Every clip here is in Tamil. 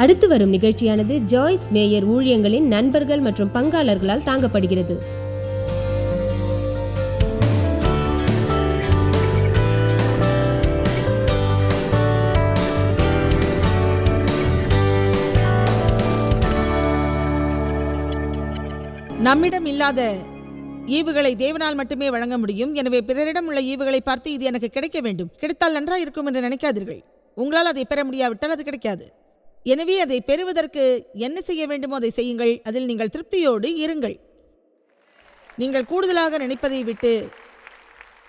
அடுத்து வரும் நிகழ்ச்சியானது ஜாய்ஸ் மேயர் ஊழியங்களின் நண்பர்கள் மற்றும் பங்காளர்களால் தாங்கப்படுகிறது. நம்மிடம் இல்லாத ஈவுகளை தேவனால் மட்டுமே வழங்க முடியும். எனவே பிறரிடம் உள்ள ஈவுகளை பார்த்து இது எனக்கு கிடைக்க வேண்டும், கிடைத்தால் நன்றாக இருக்கும் என்று நினைக்காதீர்கள். உங்களால் அதை பெற முடியாவிட்டால் அது கிடைக்காது. எனவே அதை பெறுவதற்கு என்ன செய்ய வேண்டுமோ அதை செய்யுங்கள். அதில் நீங்கள் திருப்தியோடு இருங்கள். நீங்கள் கூடுதலாக நினைப்பதை விட்டு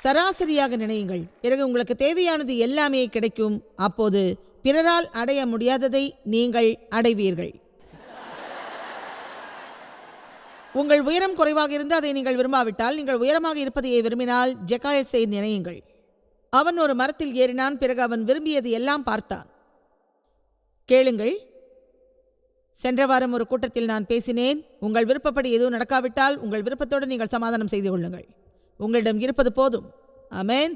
சராசரியாக நினையுங்கள். பிறகு உங்களுக்கு தேவையானது எல்லாமே கிடைக்கும். அப்போது பிறரால் அடைய முடியாததை நீங்கள் அடைவீர்கள். உங்கள் உயரம் குறைவாக இருந்து அதை நீங்கள் விரும்பாவிட்டால், நீங்கள் உயரமாக இருப்பதையே விரும்பினால் ஜெகாயஸை நினையுங்கள். அவன் ஒரு மரத்தில் ஏறினான். பிறகு அவன் விரும்பியது எல்லாம் பார்த்தான். கேளுங்கள், சென்ற வாரம் ஒரு கூட்டத்தில் நான் பேசினேன். உங்கள் விருப்பப்படி எதுவும் நடக்காவிட்டால் உங்கள் விருப்பத்தோடு நீங்கள் சமாதானம் செய்து கொள்ளுங்கள். உங்களிடம் இருப்பது போதும். ஆமென்.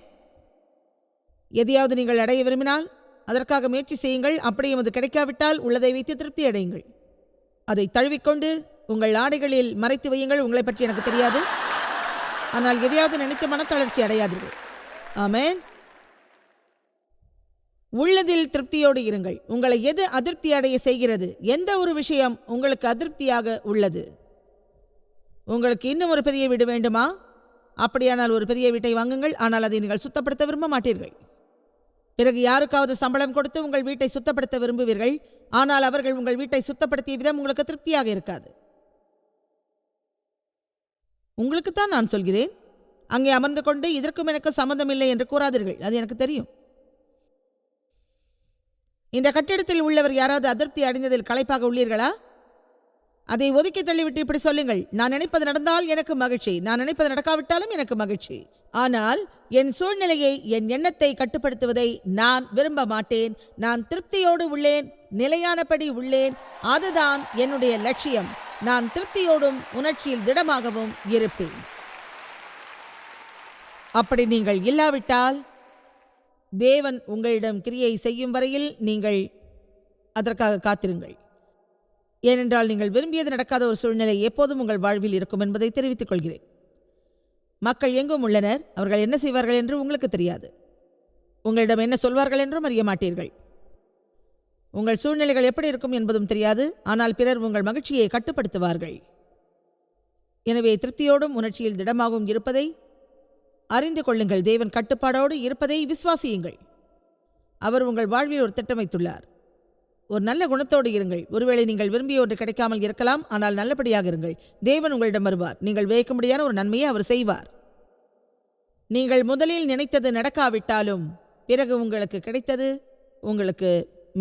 எதையாவது நீங்கள் அடைய விரும்பினால் அதற்காக முயற்சி செய்யுங்கள். அப்படியும் அது கிடைக்காவிட்டால் உள்ளதை வைத்து திருப்தி அடையுங்கள். அதை தழுவிக்கொண்டு உங்கள் ஆடைகளில் மறைத்து வையுங்கள். உங்களை பற்றி எனக்கு தெரியாது, ஆனால் எதையாவது நினைத்து மனத்தளர்ச்சி அடையாதீர்கள். ஆமென். உள்ளதில் திருப்தியோடு இருங்கள். உங்களை எது அதிருப்தி அடைய செய்கிறது? எந்த ஒரு விஷயம் உங்களுக்கு அதிருப்தியாக உள்ளது? உங்களுக்கு இன்னும் ஒரு பெரிய வீடு வேண்டுமா? அப்படியானால் ஒரு பெரிய வீட்டை வாங்குங்கள். ஆனால் அதை நீங்கள் சுத்தப்படுத்த விரும்ப மாட்டீர்கள். பிறகு யாருக்காவது சம்பளம் கொடுத்து உங்கள் வீட்டை சுத்தப்படுத்த விரும்புவீர்கள். ஆனால் அவர்கள் உங்கள் வீட்டை சுத்தப்படுத்திய விதம் உங்களுக்கு திருப்தியாக இருக்காது. உங்களுக்குத்தான் நான் சொல்கிறேன். அங்கே அமர்ந்து கொண்டு இதற்கும் எனக்கு சம்மந்தம் இல்லை என்று கூறாதீர்கள். அது எனக்கு தெரியும். இந்த கட்டிடத்தில் உள்ளவர் யாராவது அதிருப்தி அடைந்ததில் களைப்பாக உள்ளீர்களா? அதை ஒதுக்கி தள்ளிவிட்டு இப்படி சொல்லுங்கள், நான் நினைப்பது நடந்தால் எனக்கு மகிழ்ச்சி, நான் நினைப்பது நடக்காவிட்டாலும் எனக்கு மகிழ்ச்சி. ஆனால் என் சூழ்நிலையை, என் எண்ணத்தை கட்டுப்படுத்துவதை நான் விரும்ப மாட்டேன். நான் திருப்தியோடு உள்ளேன், நிலையானபடி உள்ளேன். அதுதான் என்னுடைய லட்சியம். நான் திருப்தியோடும் உணர்ச்சியில் திடமாகவும் இருப்பேன். அப்படி நீங்கள் இல்லாவிட்டால் தேவன் உங்களிடம் கிரியை செய்யும் வரையில் நீங்கள் அதற்காக காத்திருங்கள். ஏனென்றால் நீங்கள் விரும்பியது நடக்காத ஒரு சூழ்நிலை எப்போதும் உங்கள் வாழ்வில் இருக்கும் என்பதை தெரிவித்துக் கொள்கிறேன். மக்கள் எங்கும் உள்ளனர். அவர்கள் என்ன செய்வார்கள் என்று உங்களுக்கு தெரியாது. உங்களிடம் என்ன சொல்வார்கள் என்றும் அறிய மாட்டீர்கள். உங்கள் சூழ்நிலைகள் எப்படி இருக்கும் என்பதும் தெரியாது. ஆனால் பிறர் உங்கள் மகிழ்ச்சியை கட்டுப்படுத்துவார்கள். எனவே திருப்தியோடும் உணர்ச்சியில் திடமாகவும் இருப்பதை அறிந்து கொள்ளுங்கள். தேவன் கட்டுப்பாடோடு இருப்பதை விசுவாசியுங்கள். அவர் உங்கள் வாழ்வில் ஒரு திட்டம் வைத்துள்ளார். ஒரு நல்ல குணத்தோடு இருங்கள். ஒருவேளை நீங்கள் விரும்பிய ஒன்று கிடைக்காமல் இருக்கலாம், ஆனால் நல்லபடியாக இருங்கள். தேவன் உங்களிடம் வருவார். நீங்கள் வியக்க முடியாத ஒரு நன்மையை அவர் செய்வார். நீங்கள் முதலில் நினைத்தது நடக்காவிட்டாலும் பிறகு உங்களுக்கு கிடைத்தது உங்களுக்கு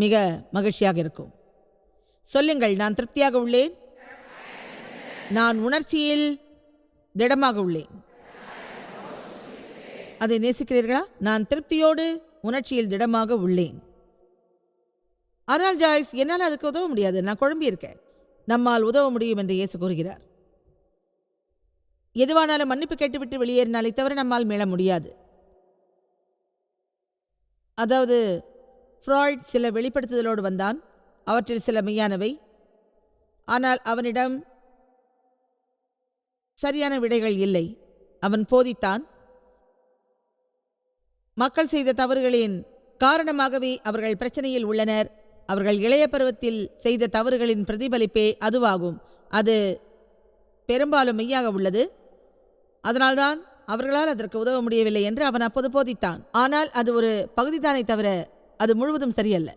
மிக மகிழ்ச்சியாக இருக்கும். சொல்லுங்கள், நான் திருப்தியாக உள்ளேன், நான் உணர்ச்சியில் திடமாக உள்ளேன். அதை நேசிக்கிறீர்களா? நான் திருப்தியோடு உணர்ச்சியில் திடமாக உள்ளேன். ஆனால் ஜாய்ஸ், என்னால் அதுக்கு உதவ முடியாது, நான் குழம்பியிருக்கேன். நம்மால் உதவ முடியும் என்று இயேசு கூறுகிறார். எதுவானாலும் மன்னிப்பு கேட்டுவிட்டு வெளியேறினாலே தவிர நம்மால் மீள முடியாது. அதாவது ஃப்ராய்ட் சில வெளிப்படுத்துதலோடு வந்தான். அவற்றில் சில மெய்யானவை. ஆனால் அவனிடம் சரியான விடைகள் இல்லை. அவன் போதித்தான். மக்கள் செய்த தவறுகளின் காரணமாகவே அவர்கள் பிரச்சனையில் உள்ளனர். அவர்கள் இளைய பருவத்தில் செய்த தவறுகளின் பிரதிபலிப்பே அதுவாகும். அது பெரும்பாலும் மெய்யாக உள்ளது. அதனால்தான் அவர்களால் அதற்கு உதவ முடியவில்லை என்று அவன் அப்போது போதித்தான். ஆனால் அது ஒரு பகுதிதானே தவிர அது முழுவதும் சரியல்ல.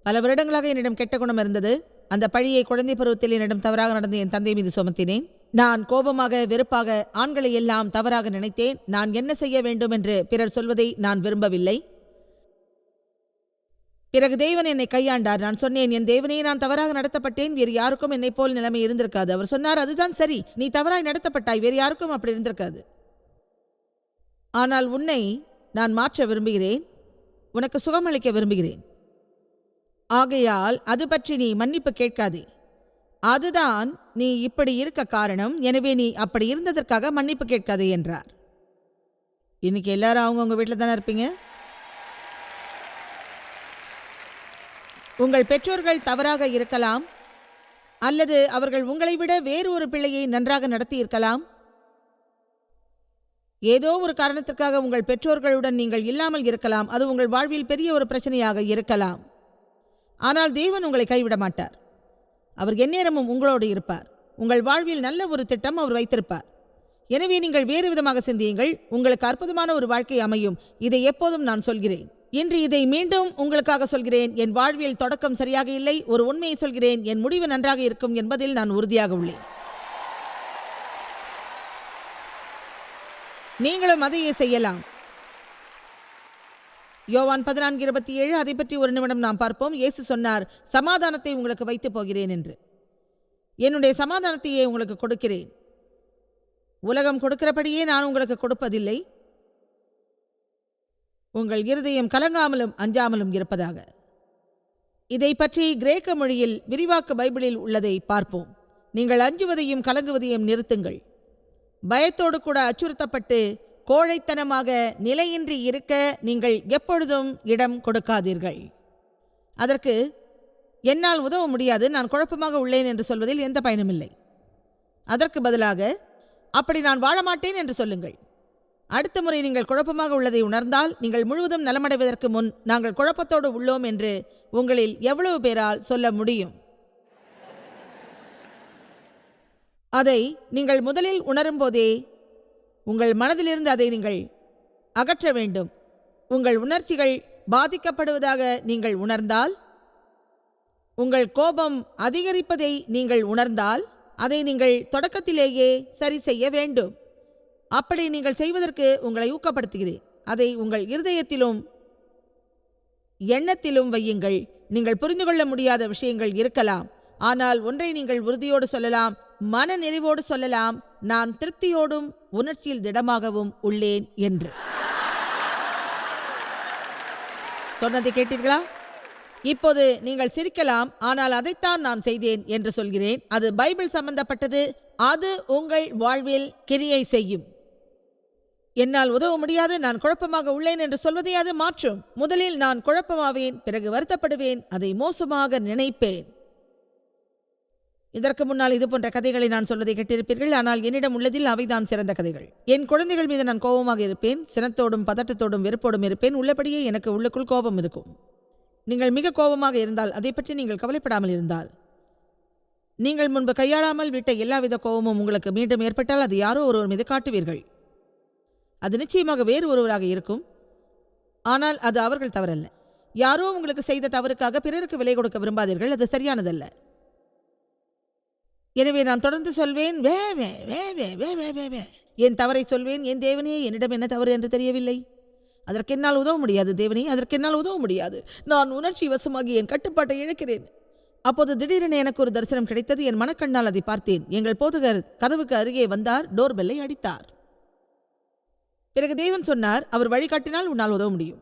பல வருடங்களாக என்னிடம் கெட்ட குணம் இருந்தது. அந்த பழியை குழந்தை பருவத்தில் என்னிடம் தவறாக நடந்து என் தந்தை மீது சுமத்தினேன். நான் கோபமாக, வெறுப்பாக ஆண்களை எல்லாம் தவறாக நினைத்தேன். நான் என்ன செய்ய வேண்டும் என்று பிறர் சொல்வதை நான் விரும்பவில்லை. பிறகு தேவன் என்னை கையாண்டார். நான் சொன்னேன், என் தேவனே, நான் தவறாக நடத்தப்பட்டேன். வேறு யாருக்கும் என்னை போல் நிலைமை இருந்திருக்காது. அவர் சொன்னார், அதுதான் சரி, நீ தவறாய் நடத்தப்பட்டாய், வேறு யாருக்கும் அப்படி இருந்திருக்காது. ஆனால் உன்னை நான் மாற்ற விரும்புகிறேன், உனக்கு சுகமளிக்க விரும்புகிறேன். ஆகையால் அது பற்றி நீ மன்னிப்பு கேட்காதே. அதுதான் நீ இப்படி இருக்க காரணம். எனவே நீ அப்படி இருந்ததற்காக மன்னிப்பு கேட்காதே என்றார். இன்னைக்கு எல்லாரும் அவங்கவுங்க வீட்டில் தானே இருப்பீங்க. உங்கள் பெற்றோர்கள் தவறாக இருக்கலாம், அல்லது அவர்கள் உங்களை விட வேறு ஒரு பிள்ளையை நன்றாக நடத்தியிருக்கலாம். ஏதோ ஒரு காரணத்திற்காக உங்கள் பெற்றோர்களுடன் நீங்கள் இல்லாமல் இருக்கலாம். அது உங்கள் வாழ்வில் பெரிய ஒரு பிரச்சனையாக இருக்கலாம். ஆனால் தேவன் உங்களை கைவிட மாட்டார். அவர் எந்நேரமும் உங்களோடு இருப்பார். உங்கள் வாழ்வில் நல்ல ஒரு திட்டம் அவர் வைத்திருப்பார். எனவே நீங்கள் வேறு விதமாக சிந்தியுங்கள். உங்களுக்கு அற்புதமான ஒரு வாழ்க்கை அமையும். இதை எப்போதும் நான் சொல்கிறேன். இன்று இதை மீண்டும் உங்களுக்காக சொல்கிறேன். என் வாழ்வில் தொடக்கம் சரியாக இல்லை. ஒரு உண்மையை சொல்கிறேன், என் முடிவு நன்றாக இருக்கும் என்பதில் நான் உறுதியாக உள்ளேன். நீங்களும் அதையே செய்யலாம். யோவான் 14:27 அதை பற்றி ஒரு நிமிடம் நாம் பார்ப்போம். இயேசு சொன்னார், சமாதானத்தை உங்களுக்கு வைத்து போகிறேன் என்று. என்னுடைய சமாதானத்தையே உங்களுக்கு கொடுக்கிறேன். உலகம் கொடுக்கிறபடியே நான் உங்களுக்கு கொடுப்பதில்லை. உங்கள் இருதயம் கலங்காமலும் அஞ்சாமலும் இருப்பதாக. இதை பற்றி கிரேக்க மொழியில் விரிவாக்க பைபிளில் உள்ளதை பார்ப்போம். நீங்கள் அஞ்சுவதையும் கலங்குவதையும் நிறுத்துங்கள். பயத்தோடு கூட அச்சுறுத்தப்பட்டு கோழைத்தனமாக நிலையின்றி இருக்க நீங்கள் எப்பொழுதும் இடம் கொடுக்காதீர்கள். அதற்கு என்னால் உதவ முடியாது, நான் குழப்பமாக உள்ளேன் என்று சொல்வதில் எந்த பயனுமில்லை. அதற்கு பதிலாக அப்படி நான் வாழ மாட்டேன் என்று சொல்லுங்கள். அடுத்த முறை நீங்கள் குழப்பமாக உள்ளதை உணர்ந்தால், நீங்கள் முழுவதும் நலமடைவதற்கு முன் நாங்கள் குழப்பத்தோடு உள்ளோம் என்று உங்களில் எவ்வளவு பேரால் சொல்ல முடியும்? அதை நீங்கள் முதலில் உணரும் போதே உங்கள் மனதிலிருந்து அதை நீங்கள் அகற்ற வேண்டும். உங்கள் உணர்ச்சிகள் பாதிக்கப்படுவதாக நீங்கள் உணர்ந்தால், உங்கள் கோபம் அதிகரிப்பதை நீங்கள் உணர்ந்தால், அதை நீங்கள் தொடக்கத்திலேயே சரி செய்ய வேண்டும். அப்படி நீங்கள் செய்வதற்கு உங்களை ஊக்கப்படுத்துகிறேன். அதை உங்கள் இருதயத்திலும் எண்ணத்திலும் வையுங்கள். நீங்கள் புரிந்து கொள்ள முடியாத விஷயங்கள் இருக்கலாம், ஆனால் ஒன்றை நீங்கள் உறுதியோடு சொல்லலாம், மன நிறைவோடு சொல்லலாம், நான் திருப்தியோடும் உணர்ச்சியில் திடமாகவும் உள்ளேன் என்று. சொன்னதை கேட்டீர்களா? இப்போது நீங்கள் சிரிக்கலாம், ஆனால் அதைத்தான் நான் செய்தேன் என்று சொல்கிறேன். அது பைபிள் சம்பந்தப்பட்டது. அது உங்கள் வாழ்வில் கிரியை செய்யும். என்னால் உதவ முடியாது, நான் குழப்பமாக உள்ளேன் என்று சொல்வதை அது மாற்றும். முதலில் நான் குழப்பமாவேன், பிறகு வருத்தப்படுவேன், அதை மோசமாக நினைப்பேன். இதற்கு முன்னால் இது போன்ற கதைகளை நான் சொல்வதை கேட்டிருப்பீர்கள். ஆனால் என்னிடம் உள்ளதில் அவைதான் சிறந்த கதைகள். என் குழந்தைகள் மீது நான் கோபமாக இருப்பேன். சினத்தோடும் பதட்டத்தோடும் வெறுப்போடும் இருப்பேன். உள்ளபடியே எனக்கு உள்ளுக்குள் கோபம் இருக்கும். நீங்கள் மிக கோபமாக இருந்தால், அதை பற்றி நீங்கள் கவலைப்படாமல் இருந்தால், நீங்கள் முன்பு கையாளாமல் விட்ட எல்லாவித கோபமும் உங்களுக்கு மீண்டும் ஏற்பட்டால், அது யாரோ ஒருவர் மீது காட்டுவீர்கள். அது நிச்சயமாக வேறு ஒருவராக இருக்கும், ஆனால் அது அவர்கள் தவறல்ல. யாரோ உங்களுக்கு செய்த தவறுக்காக பிறருக்கு விலை கொடுக்க விரும்பாதீர்கள். அது சரியானதல்ல. எனவே நான் தொடர்ந்து சொல்வேன், வே வே வே வே வே வே வே வே என் தவறை சொல்வேன். என் தேவனே, என்னிடம் என்ன தவறு என்று தெரியவில்லை. அதற்கு என்னால் உதவ முடியாது. தேவனே, அதற்கு என்னால் உதவ முடியாது. நான் உணர்ச்சி வசமாகி என் கட்டுப்பாட்டை இழக்கிறேன். அப்போது திடீரென எனக்கு ஒரு தரிசனம் கிடைத்தது. என் மனக்கண்ணால் அதை பார்த்தேன். எங்கள் போதகர் கதவுக்கு அருகே வந்தார், டோர்பெல்லை அடித்தார். பிறகு தேவன் சொன்னார், அவர் வழிகாட்டினால் உன்னால் உதவ முடியும்.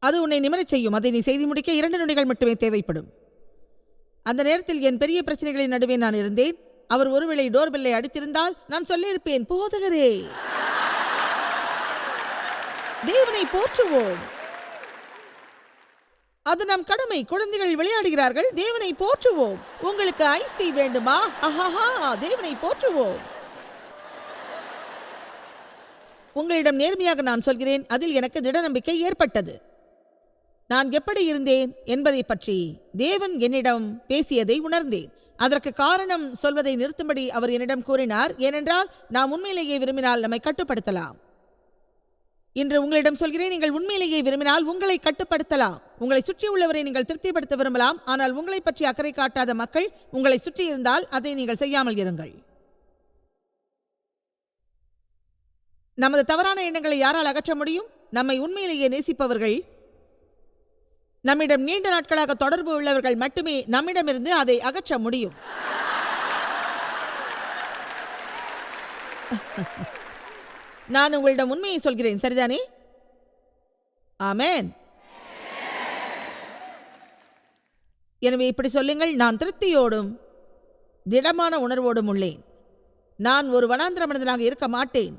அது உன்னை நிமிரச் செய்யும். அதை நீ செய்து முடிக்க 2 நொடிகள் மட்டுமே தேவைப்படும். அந்த நேரத்தில் என் பெரிய பிரச்சனைகளின் நடுவே நான் இருந்தேன். அவர் ஒருவேளை டோர்பெல்லை அடித்திருந்தால் நான் சொல்லியிருப்பேன், போதகரே, தேவனை போற்றுவோம், அது நம் கடமை. குழந்தைகள் விளையாடுகிறார்கள், தேவனை போற்றுவோம். உங்களுக்கு ஐஸ் டீ வேண்டுமா? ஆஹாஹா, தேவனை போற்றுவோம். உங்களிடம் நேர்மையாக நான் சொல்கிறேன், அதில் எனக்கு திட நம்பிக்கை ஏற்பட்டது. நான் எப்படி இருந்தேன் என்பதை பற்றி தேவன் என்னிடம் பேசியதை உணர்ந்தேன். அதற்கு காரணம் சொல்வதை நிறுத்தும்படி அவர் என்னிடம் கூறினார். ஏனென்றால் நாம் உண்மையிலேயே விரும்பினால் நம்மை கட்டுப்படுத்தலாம். இன்று உங்களிடம் சொல்கிறேன், நீங்கள் உண்மையிலேயே விரும்பினால் உங்களை கட்டுப்படுத்தலாம். உங்களை சுற்றி உள்ளவரை நீங்கள் திருப்திப்படுத்த விரும்பலாம், ஆனால் உங்களை பற்றி அக்கறை காட்டாத மக்கள் உங்களை சுற்றி இருந்தால் அதை நீங்கள் செய்யாமல் இருங்கள். நமது தவறான எண்ணங்களை யாரால் அகற்ற முடியும்? நம்மை உண்மையிலேயே நேசிப்பவர்கள், நம்மிடம் நீண்ட நாட்களாக தொடர்பு உள்ளவர்கள் மட்டுமே நம்மிடமிருந்து அதை அகற்ற முடியும். நான் உங்களிடம் உண்மையை சொல்கிறேன், சரிதானே? ஆமென். எனவே இப்படி சொல்லுங்கள், நான் திருப்தியோடும் திடமான உணர்வோடும் உள்ளேன். நான் ஒரு வனாந்திர மனிதனாக இருக்க மாட்டேன்.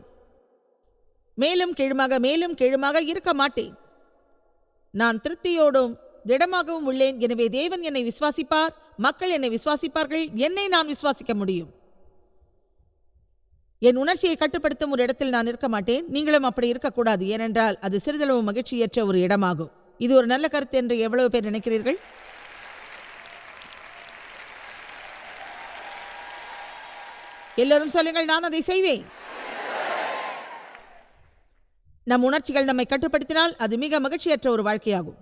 மேலும் கீழுமாக இருக்க மாட்டேன். நான் திருப்தியோடும் திடமாகவும் உள்ளேன். எனவே தேவன் என்னை விசுவாசிப்பார், மக்கள் என்னை விசுவாசிப்பார்கள், என்னை நான் விசுவாசிக்க முடியும். என் உணர்ச்சியை கட்டுப்படுத்தும் ஒரு இடத்தில் நான் இருக்க மாட்டேன். நீங்களும் அப்படி இருக்கக்கூடாது. ஏனென்றால் அது சிறிதளவு மகிழ்ச்சியற்ற ஒரு இடமாகும். இது ஒரு நல்ல கருத்து என்று எவ்வளவு பேர் நினைக்கிறீர்கள்? எல்லோரும் சொல்லுங்கள், நான் அதை செய்வேன். நம் உணர்ச்சிகள் நம்மை கட்டுப்படுத்தினால் அது மிக மகிழ்ச்சியற்ற ஒரு வாழ்க்கையாகும்.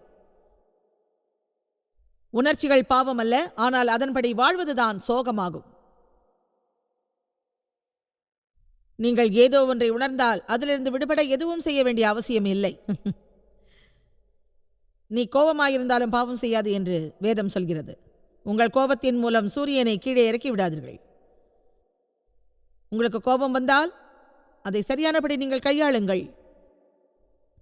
உணர்ச்சிகள் பாவம் அல்ல, ஆனால் அதன்படி வாழ்வதுதான் சோகமாகும். நீங்கள் ஏதோ ஒன்றை உணர்ந்தால் அதிலிருந்து விடுபட எதுவும் செய்ய வேண்டிய அவசியம் இல்லை. நீ கோபமாயிருந்தாலும் பாவம் செய்யாது என்று வேதம் சொல்கிறது. உங்கள் கோபத்தின் மூலம் சூரியனை கீழே இறக்கி விடாதீர்கள். உங்களுக்கு கோபம் வந்தால் அதை சரியானபடி நீங்கள் கையாளுங்கள்.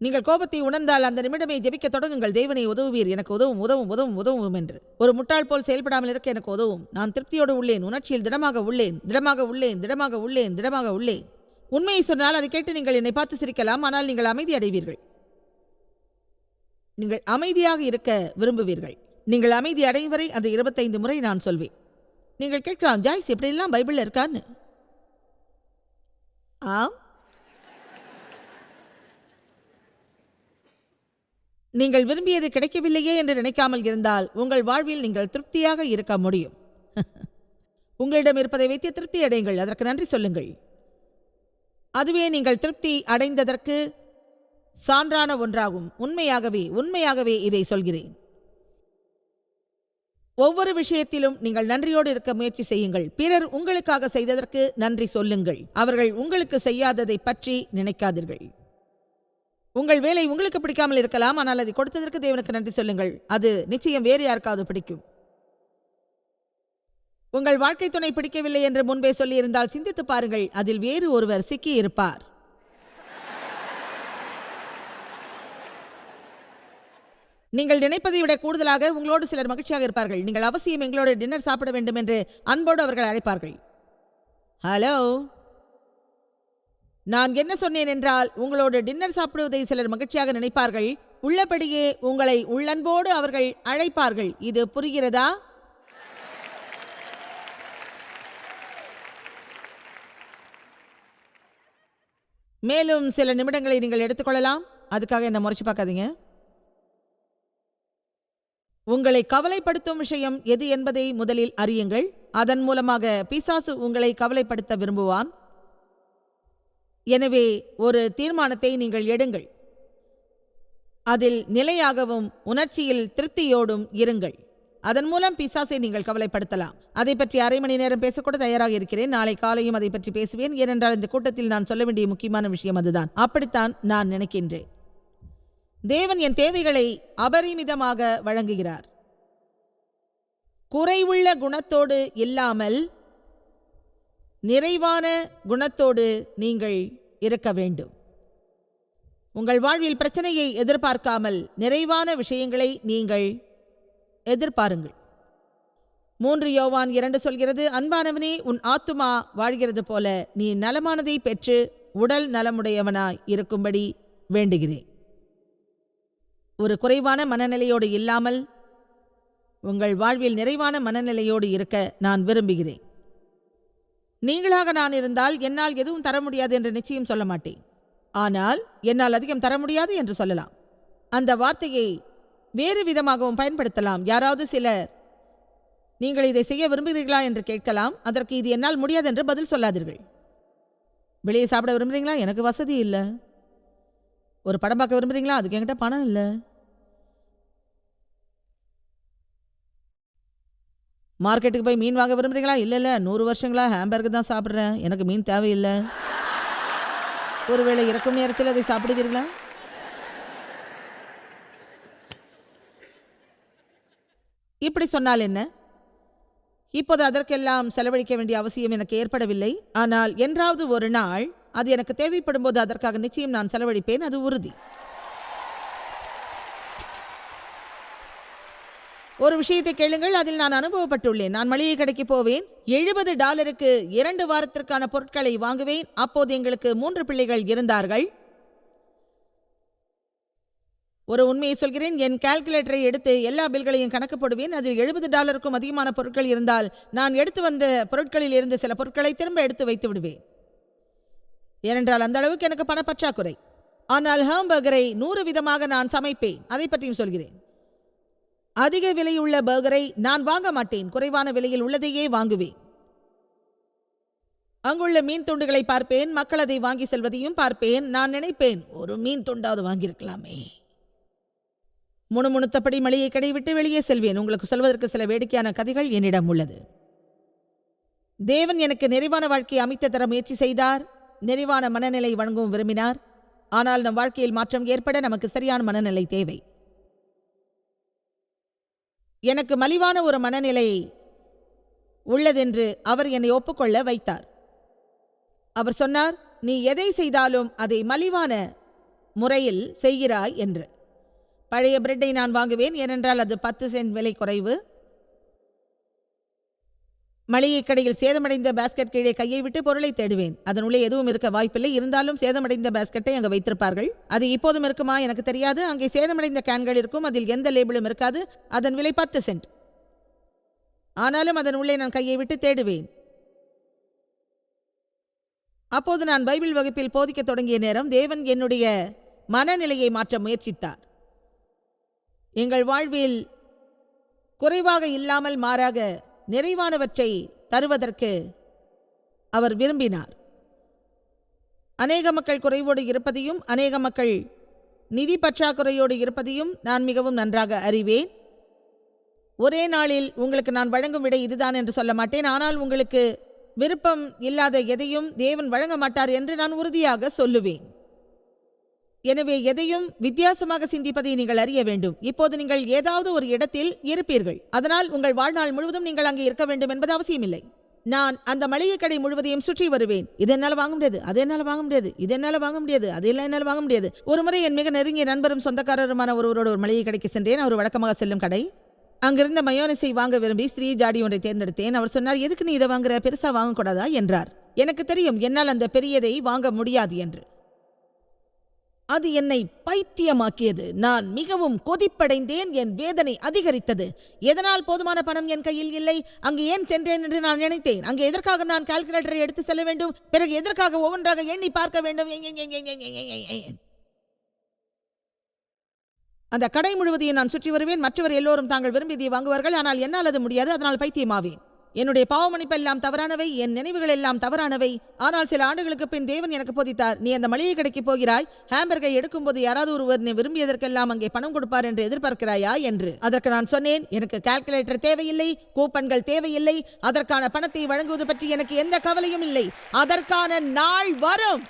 நீங்கள் கோபத்தை உணர்ந்தால் அந்த நிமிடமே ஜெபிக்க தொடங்குங்கள். தேவனை உதவுவீர், எனக்கு உதவும் உதவும் உதவும் உதவும் என்று. ஒரு முட்டாள் போல் செயல்படாமல் இருக்க எனக்கு உதவும். நான் திருப்தியோடு உள்ளேன், உணர்ச்சியில் திடமாக உள்ளேன், திடமாக உள்ளேன், திடமாக உள்ளேன், திடமாக உள்ளேன். உண்மையை சொன்னால் அதை கேட்டு நீங்கள் என்னை பார்த்து சிரிக்கலாம், ஆனால் நீங்கள் அமைதி அடைவீர்கள். நீங்கள் அமைதியாக இருக்க விரும்புவீர்கள். நீங்கள் அமைதி அடையும் வரை அந்த 25 முறை நான் சொல்வேன். நீங்கள் கேட்கலாம், ஜாய்ஸ் எப்படியெல்லாம் பைபிளில் இருக்கான்னு. ஆம், நீங்கள் விரும்பியது கிடைக்கவில்லையே என்று நினைக்காமல் இருந்தால் உங்கள் வாழ்வில் நீங்கள் திருப்தியாக இருக்க முடியும். உங்களிடம் இருப்பதை வைத்து திருப்தி அடையுங்கள், அதற்கு நன்றி சொல்லுங்கள். அதுவே நீங்கள் திருப்தி அடைந்ததற்கு சான்றான ஒன்றாகும். உண்மையாகவே இதை சொல்கிறேன். ஒவ்வொரு விஷயத்திலும் நீங்கள் நன்றியோடு இருக்க முயற்சி செய்யுங்கள். பிறர் உங்களுக்காக செய்ததற்கு நன்றி சொல்லுங்கள். அவர்கள் உங்களுக்கு செய்யாததை பற்றி நினைக்காதீர்கள். உங்கள் வேலை உங்களுக்கு பிடிக்காமல் இருக்கலாம், ஆனால் அதை கொடுத்ததற்கு தேவனுக்கு நன்றி சொல்லுங்கள். அது நிச்சயம் வேறு யாருக்காவது பிடிக்கும். உங்கள் வாழ்க்கை துணை பிடிக்கவில்லை என்று முன்பே சொல்லியிருந்தால் சிந்தித்து பாருங்கள், அதில் வேறு ஒருவர் சிக்கி இருப்பார். நீங்கள் நினைப்பதை விட கூடுதலாக உங்களோடு சிலர் மகிழ்ச்சியாக இருப்பார்கள். நீங்கள் அவசியம் எங்களோட டின்னர் சாப்பிட வேண்டும் என்று அன்போடு அவர்கள் அழைப்பார்கள். ஹலோ, நான் என்ன சொன்னேன் என்றால், உங்களோடு டின்னர் சாப்பிடுவதை சிலர் மகிழ்ச்சியாக நினைப்பார்கள். உள்ளபடியே உங்களை உள்ளன்போடு அவர்கள் அழைப்பார்கள். இது புரிகிறதா? மேலும் சில நிமிடங்களை நீங்கள் எடுத்துக்கொள்ளலாம். அதுக்காக என்ன முறைச்சு பார்க்காதீங்க. உங்களை கவலைப்படுத்தும் விஷயம் எது என்பதை முதலில் அறியுங்கள். அதன் மூலமாக பிசாசு உங்களை கவலைப்படுத்த விரும்புவான். எனவே ஒரு தீர்மானத்தை நீங்கள் எடுங்கள். அதில் நிலையாகவும் உணர்ச்சியில் திருப்தியோடும் இருங்கள். அதன் மூலம் பிசாசை நீங்கள் கவலைப்படுத்தலாம். அதை பற்றி அரை மணி நேரம் பேசக்கூட தயாராக இருக்கிறேன். நாளை காலையும் அதை பற்றி பேசுவேன். ஏனென்றால் இந்த கூட்டத்தில் நான் சொல்ல வேண்டிய முக்கியமான விஷயம் அதுதான். அப்படித்தான் நான் நினைக்கின்றேன். தேவன் என் தேவைகளை அபரிமிதமாக வழங்குகிறார். குறைவுள்ள குணத்தோடு இல்லாமல் நிறைவான குணத்தோடு நீங்கள் இருக்க வேண்டும். உங்கள் வாழ்வில் பிரச்சனையை எதிர்பார்க்காமல் நிறைவான விஷயங்களை நீங்கள் எதிர்பாருங்கள். 3 யோவான் 2 சொல்கிறது, அன்பானவனே, உன் ஆத்துமா வாழ்கிறது போல நீ நலமானதை பெற்று உடல் நலமுடையவனாய் இருக்கும்படி வேண்டுகிறேன். ஒரு குறைவான மனநிலையோடு இல்லாமல் உங்கள் வாழ்வில் நிறைவான மனநிலையோடு இருக்க நான் விரும்புகிறேன். நீங்களாக நான் இருந்தால் என்னால் எதுவும் தர முடியாது என்று நிச்சயம் சொல்ல மாட்டேன். ஆனால் என்னால் அதிகம் தர முடியாது என்று சொல்லலாம். அந்த வார்த்தையை வேறு விதமாகவும் பயன்படுத்தலாம். யாராவது சிலர் நீங்கள் இதை செய்ய விரும்புகிறீர்களா என்று கேட்கலாம். அதற்கு இது என்னால் முடியாது என்று பதில் சொல்லாதீர்கள். வெளியே சாப்பிட விரும்புகிறீங்களா? எனக்கு வசதி இல்லை. ஒரு படம் பார்க்க விரும்புகிறீங்களா? அதுக்கு என்கிட்ட பணம் இல்லை. மார்க்கெட்டுக்கு போய் மீன் வாங்க விரும்புகிறீங்களா? இல்லை 100 வருஷங்களா ஹாம்பர்கர் தான் சாப்பிட்றேன், எனக்கு மீன் தேவையில்லை. ஒருவேளை இறக்கும் நேரத்தில் அதை சாப்பிடுவீர்களா? இப்படி சொன்னால் என்ன? இப்போது அதற்கெல்லாம் செலவழிக்க வேண்டிய அவசியம் எனக்கு ஏற்படவில்லை. ஆனால் என்றாவது ஒரு நாள் அது எனக்கு தேவைப்படும் போது அதற்காக நிச்சயம் நான் செலவழிப்பேன், அது உறுதி. ஒரு விஷயத்தை கேளுங்கள், அதில் நான் அனுபவப்பட்டுள்ளேன். நான் மளிகை கடைக்கு போவேன், $70க்கு 2 வாரத்திற்கான பொருட்களை வாங்குவேன். அப்போது எங்களுக்கு 3 பிள்ளைகள் இருந்தார்கள். ஒரு உண்மையை சொல்கிறேன், என் கால்குலேட்டரை எடுத்து எல்லா பில்களையும் கணக்கு போடுவேன். அதில் $70க்கும் அதிகமான பொருட்கள் இருந்தால் நான் எடுத்து வந்த பொருட்களில் இருந்து சில பொருட்களை திரும்ப எடுத்து வைத்து விடுவேன். ஏனென்றால் அந்த அளவுக்கு எனக்கு பணப்பற்றாக்குறை. ஆனால் ஹாம்பர்கரை 100 விதமாக நான் சமைப்பேன். அதை பற்றியும் சொல்கிறேன். அதிக விலையுள்ள பர்கரை நான் வாங்க மாட்டேன். குறைவான விலையில் உள்ளதையே வாங்குவேன். அங்குள்ள மீன் துண்டுகளை பார்ப்பேன். மக்கள் அதை வாங்கி செல்வதையும் பார்ப்பேன். நான் நினைப்பேன், ஒரு மீன் துண்டாவது வாங்கியிருக்கலாமே. முணுமுணுத்தபடி மளிகை கடை விட்டு வெளியே செல்வேன். உங்களுக்கு சொல்வதற்கு சில வேடிக்கையான கதைகள் என்னிடம் உள்ளது. தேவன் எனக்கு நிறைவான வாழ்க்கையை அமைத்து தர முயற்சி செய்தார். நிறைவான மனநிலை வழங்கவும் விரும்பினார். ஆனால் நம் வாழ்க்கையில் மாற்றம் ஏற்பட நமக்கு சரியான மனநிலை தேவை. எனக்கு மலிவான ஒரு மனநிலை உள்ளதென்று அவர் என்னை ஒப்புக்கொள்ள வைத்தார். அவர் சொன்னார், நீ எதை செய்தாலும் அதை மலிவான முறையில் செய்கிறாய் என்று. பழைய பிரெட்டை நான் வாங்குவேன், ஏனென்றால் அது 10 சென்ட் விலை குறைவு. மளிகை கடையில் சேதமடைந்த பாஸ்கெட் கீழே கையை விட்டு பொருளை தேடுவேன். அதனுள்ளே எதுவும் இருக்க வாய்ப்பில்லை. இருந்தாலும் சேதமடைந்த பாஸ்கெட்டை அங்கே வைத்திருப்பார்கள். அது இப்போதும் இருக்குமா எனக்கு தெரியாது. அங்கே சேதமடைந்த கேன்கள் இருக்கும். அதில் எந்த லேபிளும் இருக்காது. அதன் விலை 10 சென்ட். ஆனாலும் அதன் உள்ளே நான் கையை விட்டு தேடுவேன். அப்போது நான் பைபிள் வகுப்பில் போதிக்க தொடங்கிய நேரம் தேவன் என்னுடைய மனநிலையை மாற்ற முயற்சித்தார். எங்கள் வாழ்வில் குறைவாக இல்லாமல் மாறாக நிறைவானவற்றை தருவதற்கு அவர் விரும்பினார். அநேக மக்கள் குறைவோடு இருப்பதையும் அநேக மக்கள் நிதி பற்றாக்குறையோடு இருப்பதையும் நான் மிகவும் நன்றாக அறிவேன். ஒரே நாளில் உங்களுக்கு நான் வழங்கும் விடை இதுதான் என்று சொல்ல மாட்டேன். ஆனால் உங்களுக்கு விருப்பம் இல்லாத எதையும் தேவன் வழங்க மாட்டார் என்று நான் உறுதியாக சொல்லுவேன். எனவே எதையும் வித்தியாசமாக சிந்திப்பதை நீங்கள் அறிய வேண்டும். இப்போது நீங்கள் ஏதாவது ஒரு இடத்தில் இருப்பீர்கள். அதனால் உங்கள் வாழ்நாள் முழுவதும் நீங்கள் அங்கே இருக்க வேண்டும் என்பது அவசியமில்லை. நான் அந்த மளிகை கடை முழுவதையும் சுற்றி வருவேன். இது என்னால் வாங்க முடியாது, அது என்னால் வாங்க முடியாது, இது என்னால் வாங்க முடியாது, அது என்னால் வாங்க முடியாது. ஒரு முறை என் மிக நெருங்கிய நண்பரும் சொந்தக்காரருமான ஒருவரோடு ஒரு மளிகை கடைக்கு சென்றேன். அவர் வழக்கமாக செல்லும் கடை. அங்கிருந்த மயோனஸை வாங்க விரும்பி ஸ்ரீ ஜாடி ஒன்றை தேர்ந்தெடுத்தேன். அவர் சொன்னார், எதுக்கு நீ இதை வாங்குற, பெருசா வாங்கக்கூடாதா என்றார். எனக்கு தெரியும் என்னால் அந்த பெரியதை வாங்க முடியாது என்று. அது என்னை பைத்தியமாக்கியது. நான் மிகவும் கொதிப்படைந்தேன். என் வேதனை அதிகரித்தது. எதனால் போதுமான பணம் என் கையில் இல்லை? அங்கு ஏன் சென்றேன் என்று நான் நினைத்தேன். அங்கே எதற்காக நான் கால்குலேட்டரை எடுத்து செல்ல வேண்டும்? பிறகு எதற்காக ஒவ்வொன்றாக எண்ணி பார்க்க வேண்டும்? அந்த கடை முழுவதையும் நான் சுற்றி வருவேன். மற்றவர் எல்லோரும் தாங்கள் விரும்பியதை வாங்குவார்கள். ஆனால் என்னால் அது முடியாது. அதனால் பைத்தியமாவேன். என்னுடைய பாவமன்னிப்பு எல்லாம் தவறானவை. என் நினைவுகள் எல்லாம் தவறானவை. ஆனால் சில ஆண்டுகளுக்கு பின் தேவன் எனக்கு போதித்தார், நீ அந்த மளிகை கடைக்கு போகிறாய், ஹாம்பர்கை எடுக்கும்போது யாராவது ஒருவர் நீ விரும்பியதற்கெல்லாம் அங்கே பணம் கொடுப்பார் என்று எதிர்பார்க்கிறாயா என்று. அதற்கு நான் சொன்னேன், எனக்கு கால்குலேட்டர் தேவையில்லை, கூப்பன்கள் தேவையில்லை. அதற்கான பணத்தை வழங்குவது பற்றி எனக்கு எந்த கவலையும் இல்லை. அதற்கான நாள் வரும்.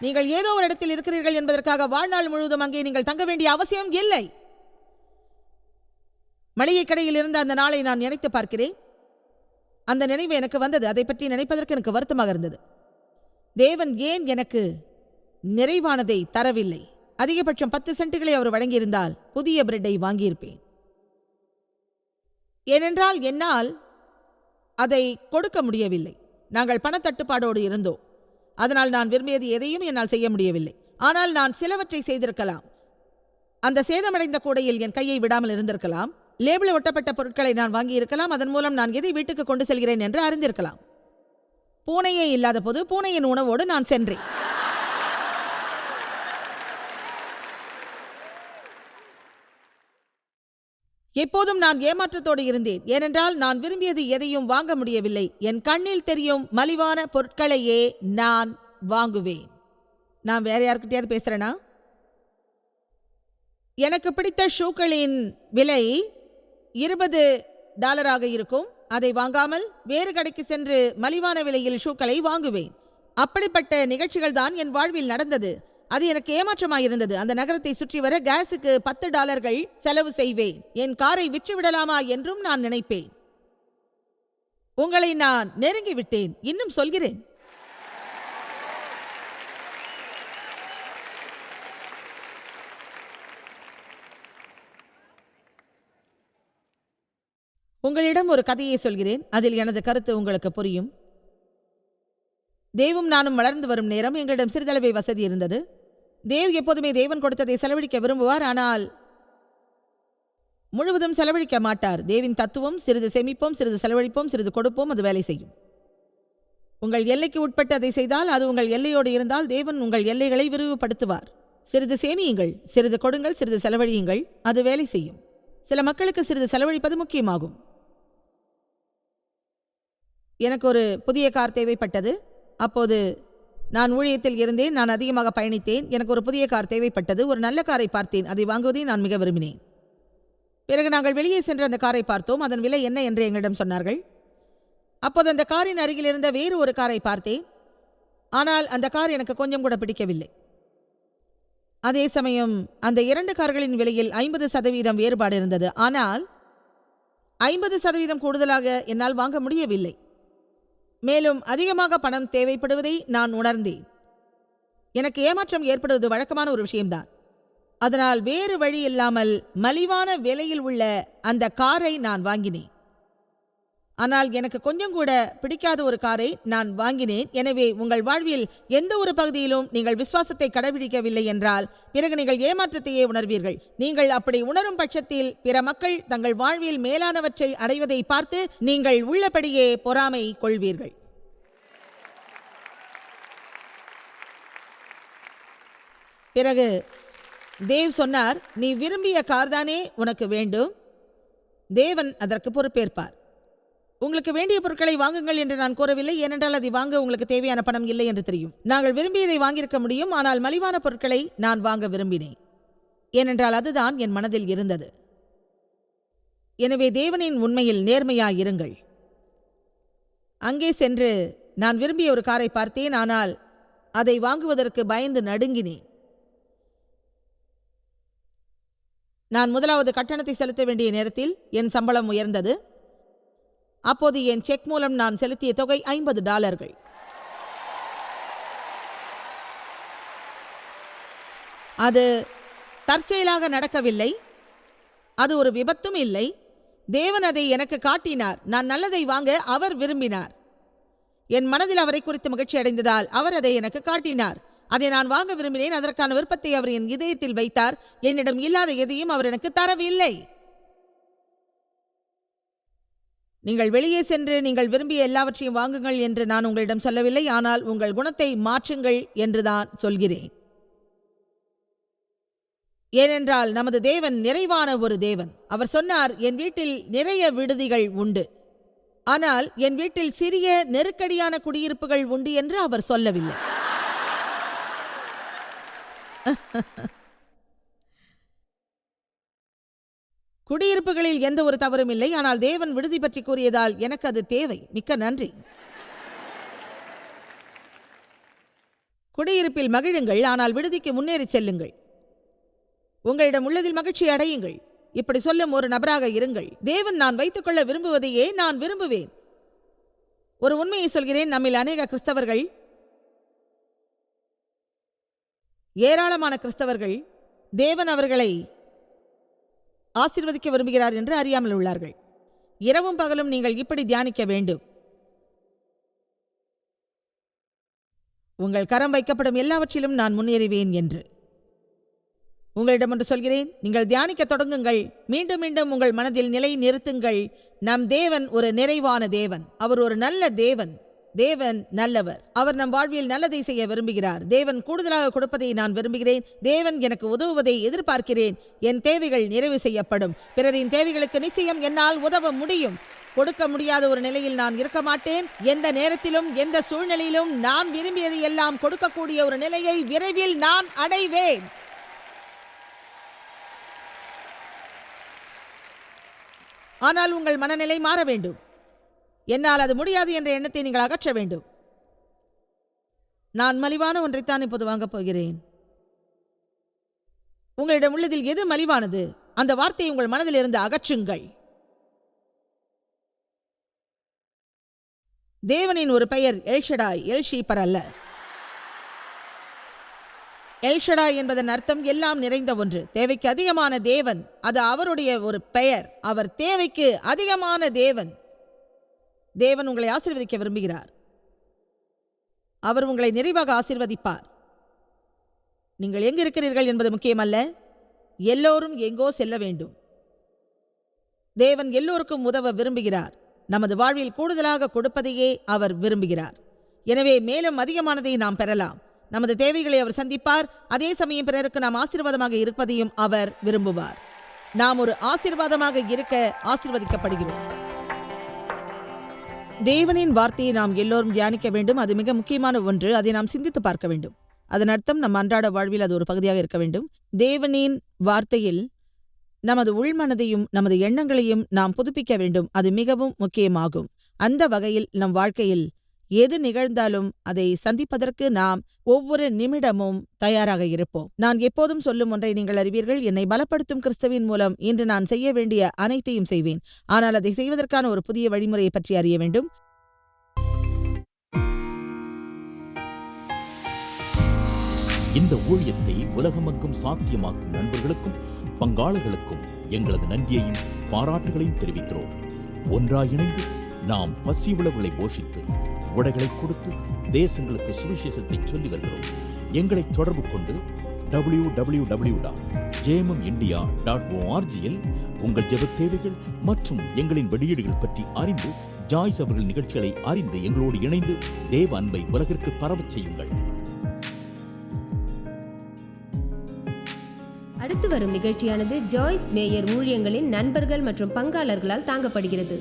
நீங்கள் ஏதோ ஒரு இடத்தில் இருக்கிறீர்கள் என்பதற்காக வாழ்நாள் முழுவதும் அங்கே நீங்கள் தங்க வேண்டிய அவசியம் இல்லை. மளிகை கடையில் இருந்த அந்த நாளை நான் நினைத்து பார்க்கிறேன். அந்த நினைவு எனக்கு வந்தது. அதை பற்றி நினைப்பதற்கு எனக்கு வருத்தமாக இருந்தது. தேவன் ஏன் எனக்கு நிறைவானதை தரவில்லை? அதிகபட்சம் 10 சென்ட்டுகளை அவர் வழங்கியிருந்தால் புதிய பிரெட்டை வாங்கியிருப்பேன். ஏனென்றால் என்னால் அதை கொடுக்க முடியவில்லை. நாங்கள் பணத்தட்டுப்பாடோடு இருந்தோம். அதனால் நான் விரும்பியது எதையும் என்னால் செய்ய முடியவில்லை. ஆனால் நான் சிலவற்றை செய்திருக்கலாம். அந்த சேதமடைந்த கூடையில் என் கையை விடாமல் இருந்திருக்கலாம். லேபிள் ஒட்டப்பட்ட பொருட்களை நான் வாங்கியிருக்கலாம். அதன் மூலம் நான் எதை வீட்டுக்கு கொண்டு செல்கிறேன் என்று அறிந்திருக்கலாம். பூனையே இல்லாத போது பூனையின் உணவோடு நான் சென்றேன். எப்போதும் நான் ஏமாற்றத்தோடு இருந்தேன். ஏனென்றால் நான் விரும்பியது எதையும் வாங்க முடியவில்லை. என் கண்ணில் தெரியும் மலிவான பொருட்களையே நான் வாங்குவேன். நான் வேற யாருக்கிட்டையாவது பேசுறேனா? எனக்கு பிடித்த ஷூக்களின் விலை $20 இருக்கும். அதை வாங்காமல் வேறு கடைக்கு சென்று மலிவான விலையில் ஷூக்களை வாங்குவேன். அப்படிப்பட்ட நிகழ்ச்சிகள் தான் என் வாழ்வில் நடந்தது. அது எனக்கு ஏமாற்றமாயிருந்தது. அந்த நகரத்தை சுற்றி வர கேஸுக்கு $10 செலவு செய்வேன். என் காரை விற்றுவிடலாமா என்றும் நான் நினைப்பேன். உங்களை நான் நெருங்கிவிட்டேன். இன்னும் சொல்கிறேன். உங்களிடம் ஒரு கதையை சொல்கிறேன். அதில் எனது கருத்து உங்களுக்கு புரியும். தேவும் நானும் வளர்ந்து வரும் நேரம் எங்களிடம் சிறிதளவே வசதி இருந்தது. தேவ் எப்போதுமே தேவன் கொடுத்ததை செலவழிக்க விரும்புவார், ஆனால் முழுவதும் செலவழிக்க மாட்டார். தேவின் தத்துவம் சிறிது சேமிப்போம், சிறிது செலவழிப்போம், சிறிது கொடுப்போம், அது வேலை செய்யும். உங்கள் எல்லைக்கு உட்பட்டு அதை செய்தால், அது உங்கள் எல்லையோடு இருந்தால் தேவன் உங்கள் எல்லைகளை விரிவுபடுத்துவார். சிறிது சேமியுங்கள், சிறிது கொடுங்கள், சிறிது செலவழியுங்கள், அது வேலை செய்யும். சில மக்களுக்கு சிறிது செலவழிப்பது முக்கியமாகும். எனக்கு ஒரு புதிய கார் தேவைப்பட்டது. அப்போது நான் ஊழியத்தில் இருந்தேன், நான் அதிகமாக பயணித்தேன். எனக்கு ஒரு புதிய கார் தேவைப்பட்டது. ஒரு நல்ல காரை பார்த்தேன், அதை வாங்குவதை நான் மிக விரும்பினேன். பிறகு நாங்கள் வெளியே சென்று அந்த காரை பார்த்தோம். அதன் விலை என்ன என்று எங்களிடம் சொன்னார்கள். அப்போது அந்த காரின் அருகில் இருந்த வேறு ஒரு காரை பார்த்தேன். ஆனால் அந்த கார் எனக்கு கொஞ்சம் கூட பிடிக்கவில்லை. அதே சமயம் அந்த 2 கார்களின் விலையில் 50% வேறுபாடு இருந்தது. ஆனால் 50% கூடுதலாக என்னால் வாங்க முடியவில்லை. மேலும் அதிகமாக பணம் தேவைப்படுவதை நான் உணர்ந்தேன். எனக்கு ஏமாற்றம் ஏற்படுவது வழக்கமான ஒரு விஷயம்தான். அதனால் வேறு வழி இல்லாமல் மலிவான விலையில் உள்ள அந்த காரை நான் வாங்கினேன். ஆனால் எனக்கு கொஞ்சம் கூட பிடிக்காத ஒரு காரை நான் வாங்கினேன். எனவே உங்கள் வாழ்வில் எந்த ஒரு பகுதியிலும் நீங்கள் விசுவாசத்தை கடைபிடிக்கவில்லை என்றால் பிறகு நீங்கள் ஏமாற்றத்தையே உணர்வீர்கள். நீங்கள் அப்படி உணரும் பட்சத்தில் பிற மக்கள் தங்கள் வாழ்வில் மேலானவற்றை அடைவதை பார்த்து நீங்கள் உள்ளபடியே பொறாமை கொள்வீர்கள். பிறகு தேவ் சொன்னார், நீ விரும்பிய கார்தானே உனக்கு வேண்டும், தேவன் அதற்கு பொறுப்பேற்பார். உங்களுக்கு வேண்டிய பொருட்களை வாங்குங்கள் என்று நான் கூறவில்லை, ஏனென்றால் அதை வாங்க உங்களுக்கு தேவையான பணம் இல்லை என்று தெரியும். நாங்கள் விரும்பியதை வாங்கியிருக்க முடியும், ஆனால் மலிவான பொருட்களை நான் வாங்க விரும்பினேன், ஏனென்றால் அதுதான் என் மனதில் இருந்தது. எனவே தேவனின் உண்மையில் நேர்மையாயிருங்கள். அங்கே சென்று நான் விரும்பிய ஒரு காரை பார்த்தேன், ஆனால் அதை வாங்குவதற்கு பயந்து நடுங்கினேன். நான் முதலாவது கட்டணத்தை செலுத்த வேண்டிய நேரத்தில் என் சம்பளம் உயர்ந்தது. அப்போது என் செக் மூலம் நான் செலுத்திய தொகை $50. அது தற்செயலாக நடக்கவில்லை, அது ஒரு விபத்தும் இல்லை. தேவன் அதை எனக்கு காட்டினார். நான் நல்லதை வாங்க அவர் விரும்பினார். என் மனதில் அவரை குறித்து மகிழ்ச்சி அடைந்ததால் அவர் அதை எனக்கு காட்டினார். அதை நான் வாங்க விரும்பினேன். அதற்கான விருப்பத்தை அவர் என் இதயத்தில் வைத்தார். என்னிடம் இல்லாத எதையும் அவர் எனக்கு தரவில்லை. நீங்கள் வெளியே சென்று நீங்கள் விரும்பிய எல்லாவற்றையும் வாங்குங்கள் என்று நான் உங்களிடம் சொல்லவில்லை, ஆனால் உங்கள் குணத்தை மாற்றுங்கள் என்றுதான் சொல்கிறேன். ஏனென்றால் நமது தேவன் நிறைவான ஒரு தேவன். அவர் சொன்னார், என் வீட்டில் நிறைய விடுதிகள் உண்டு, ஆனால் என் வீட்டில் சிறிய நெருக்கடியான குடியிருப்புகள் உண்டு என்று அவர் சொல்லவில்லை. குடியிருப்புகளில் எந்த ஒரு தவறும் இல்லை, ஆனால் தேவன் விடுதி பற்றி கூறியதால் எனக்கு அது தேவை. மிக்க நன்றி. குடியிருப்பில் மகிழுங்கள், ஆனால் விடுதிக்கு முன்னேறி செல்லுங்கள். உங்களிடம் உள்ளதில் மகிழ்ச்சி அடையுங்கள். இப்படி சொல்லும் ஒரு நபராக இருங்கள். தேவன் நான் வைத்துக்கொள்ள விரும்புவதையே நான் விரும்புவேன். ஒரு உண்மையை சொல்கிறேன், நம்மில் அநேக கிறிஸ்தவர்கள், ஏராளமான கிறிஸ்தவர்கள் தேவன் அவர்களை ஆசீர்வதிக்க விரும்புகிறார் என்று அறியாமல் உள்ளார்கள். இரவும் பகலும் நீங்கள் இப்படி தியானிக்க வேண்டும். உங்கள் கரம் வைக்கப்படும் எல்லாவற்றிலும் நான் முன்னேறுவேன் என்று. உங்களிடம் ஒன்று சொல்கிறேன், நீங்கள் தியானிக்க தொடங்குங்கள். மீண்டும் மீண்டும் உங்கள் மனதில் நிலை நிறுத்துங்கள். நம் தேவன் ஒரு நிறைவான தேவன். அவர் ஒரு நல்ல தேவன். தேவன் நல்லவர். அவர் நம் வாழ்வில் நல்லதை செய்ய விரும்புகிறார். தேவன் கூடுதலாக கொடுப்பதை நான் விரும்புகிறேன். தேவன் எனக்கு உதவுவதை எதிர்பார்க்கிறேன். என் தேவைகள் நிறைவு செய்யப்படும். பிறரின் தேவைகளுக்கு நிச்சயம் என்னால் உதவ முடியும். கொடுக்க முடியாத ஒரு நிலையில் நான் இருக்க மாட்டேன். எந்த நேரத்திலும் எந்த சூழ்நிலையிலும் நான் விரும்பியதை எல்லாம் கொடுக்கக்கூடிய ஒரு நிலையை விரைவில் நான் அடைவேன். ஆனால் உங்கள் மனநிலை மாற வேண்டும். என்னால் அது முடியாது என்ற எண்ணத்தை நீங்கள் அகற்ற வேண்டும். நான் மலிவான ஒன்றைத்தான் இப்போது வாங்கப் போகிறேன். உங்களிடம் உள்ளதில் எது மலிவானது? அந்த வார்த்தையை உங்கள் மனதில் இருந்து அகற்றுங்கள். தேவனின் ஒரு பெயர் எல்ஷடாய், எல்ஷீப்பர் அல்ல. எல்ஷடாய் என்பதன் அர்த்தம் எல்லாம் நிறைந்த ஒன்று. தேவைக்கு அதிகமான தேவன். அது அவருடைய ஒரு பெயர். அவர் தேவைக்கு அதிகமான தேவன். தேவன் உங்களை ஆசீர்வதிக்க விரும்புகிறார். அவர் உங்களை நிறைவாக ஆசீர்வதிப்பார். நீங்கள் எங்கு இருக்கிறீர்கள் என்பது முக்கியமல்ல, எல்லோரும் எங்கோ செல்ல வேண்டும். தேவன் எல்லோருக்கும் உதவ விரும்புகிறார். நமது வாழ்வில் கூடுதலாக கொடுப்பதையே அவர் விரும்புகிறார். எனவே மேலும் அதிகமானதை நாம் பெறலாம். நமது தேவைகளை அவர் சந்திப்பார். அதே சமயம் பிறருக்கு நாம் ஆசீர்வாதமாக இருப்பதையும் அவர் விரும்புவார். நாம் ஒரு ஆசீர்வாதமாக இருக்க ஆசீர்வதிக்கப்படுகிறோம். தேவனின் வார்த்தையை நாம் எல்லோரும் தியானிக்க வேண்டும். அது மிக முக்கியமான ஒன்று. அதை நாம் சிந்தித்து பார்க்க வேண்டும். அதன் அர்த்தம் நம் அன்றாட வாழ்வில் அது ஒரு பகுதியாக இருக்க வேண்டும். தேவனின் வார்த்தையில் நமது உள்மனதையும் நமது எண்ணங்களையும் நாம் புதுப்பிக்க வேண்டும். அது மிகவும் முக்கியமாகும். அந்த வகையில் நம் வாழ்க்கையில் எது நிகழ்ந்தாலும் அதை சந்திப்பதற்கு நாம் ஒவ்வொரு நிமிடமும் தயாராக இருப்போம். நான் எப்போதும் சொல்லும் ஒன்றை நீங்கள் அறிவீர்கள். என்னை பலப்படுத்தும் கிறிஸ்துவின் மூலம் இன்று நான் செய்ய வேண்டிய அனைத்தையும் செய்வேன். ஆனால் அதை செய்வதற்கான ஒரு புதிய வழிமுறையை பற்றி அறிய வேண்டும். இந்த ஊழியத்தை உலகமெங்கும் சாத்தியமாக்கும் நண்பர்களுக்கும் பங்காளர்களுக்கும் எங்களது நன்றியையும் பாராட்டுகளையும் தெரிவிக்கிறோம். ஒன்றாய் இணைந்து நாம் பசி உழவுகளை போஷித்து உடைகளை கொடுத்து தேசங்களுக்கு சுவிசேஷத்தை சொல்லி வருகிறோம். எங்களை தொடர்பு கொண்டு www.jmumindia.org உங்கள் ஜெப தேவைகள் மற்றும் எங்களின் வெளியீடுகள் பற்றி அறிந்து ஜாய்ஸ் அவர்கள் நிகழ்ச்சிகளை அறிந்து எங்களோடு இணைந்து தேவ அன்பை உலகிற்கு பரவச் செய்யுங்கள். அடுத்து வரும் நிகழ்ச்சியானது ஜாய்ஸ் மேயர் ஊழியங்களின் நண்பர்கள் மற்றும் பங்காளர்களால் தாங்கப்படுகிறது.